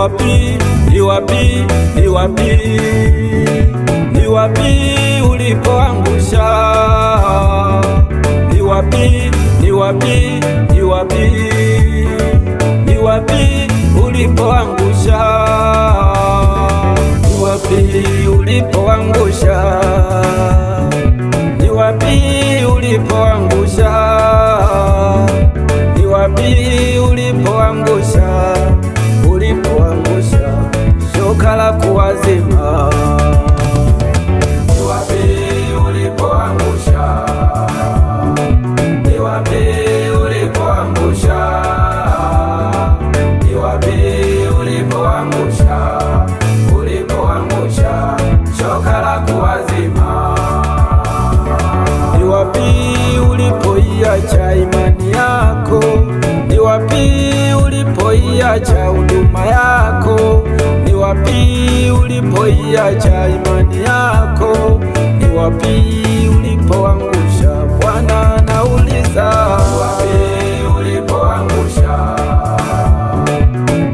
wapi, ni wapi, ni wapi, ni wapi ulipoangusha? Ni wapi, ni wapi, ni wapi, ni wapi ulipoangusha? Ni wapi ulipoangusha? Ni wapi ulipoangusha? Ni wapi ulipoangusha? Ulipoangusha shoka la kuwazima. Ni wapi ulipoangusha? Ni wapi ulipoangusha? Ni wapi ulipoangusha? Ulipoangusha shoka la kuwazima. Ni wapi ulipoiacha imani yako? Ni wapi ulipoiacha huduma yako? Ni wapi ulipoiacha imani yako? Ni wapi ulipoangusha? Bwana anauliza, ni wapi ulipoangusha?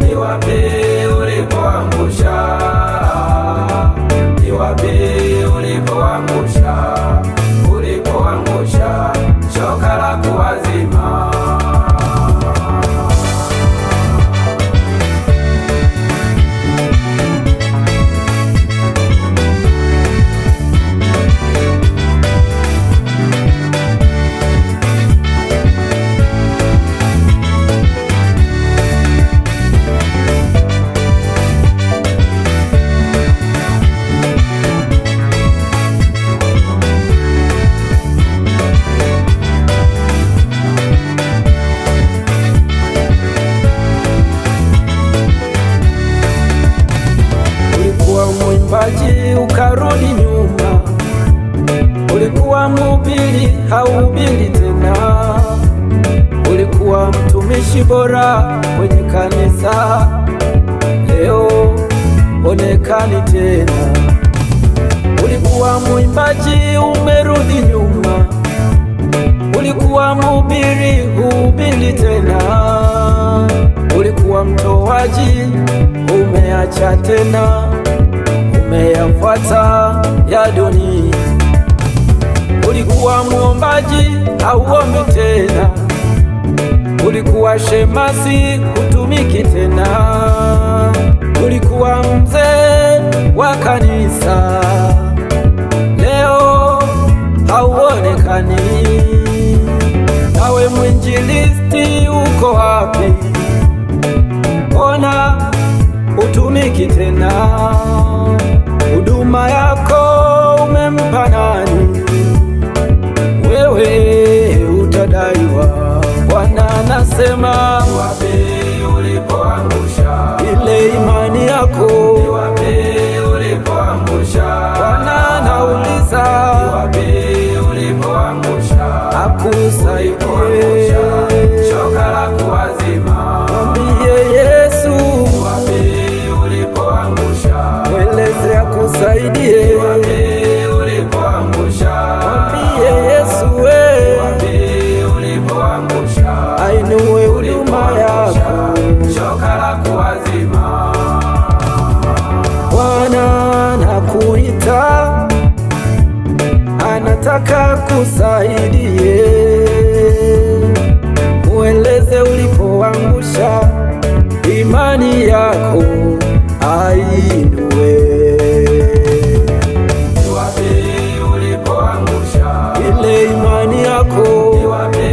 Ni wapi ulipoangusha? Ni wapi ulipoangusha? Ulipoangusha shoka la kuwazima. Ukarudi nyuma, ulikuwa mhubiri hauhubiri tena, ulikuwa mtumishi bora kwenye kanisa, leo onekani tena. Ulikuwa mwimbaji umerudi nyuma, ulikuwa mhubiri huhubiri tena, ulikuwa mtoaji umeacha tena, umeyafuata ya dunia. Ulikuwa muombaji hauombi tena, ulikuwa shemasi hutumiki tena, ulikuwa mzee wa kanisa, leo hauonekani. Nawe mwinjilisti uko wapi? Ona hutumiki tena, huduma yako umempa nani? Wewe utadaiwa. Bwana anasema, ni wapi ulipoangusha ile imani yako? Ni wapi ulipoangusha? Bwana anauliza, ni wapi ulipoangusha? Akusaidie shoka la kuwazima. Mwambie Yesu, ni wapi ulipoangusha? Mweleze akusaidie. Ni wapi ulipoangusha? Mwambie Yesu, ni wapi ulipoangusha? Ainue huduma yako shoka la kuwazima. Bwana anakuita, anataka kusaidie. Mweleze ulipoangusha imani yako ainue. Ni wapi ulipoangusha ile imani yako? Ni wapi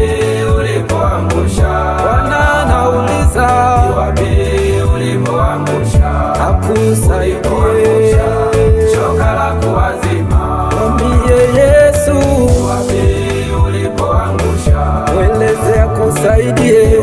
ulipoangusha? Bwana anauliza, ni wapi ulipoangusha? Akusaidie shoka la kuwazima. Mwambie Yesu, ni wapi ulipoangusha? Mweleze akusaidie.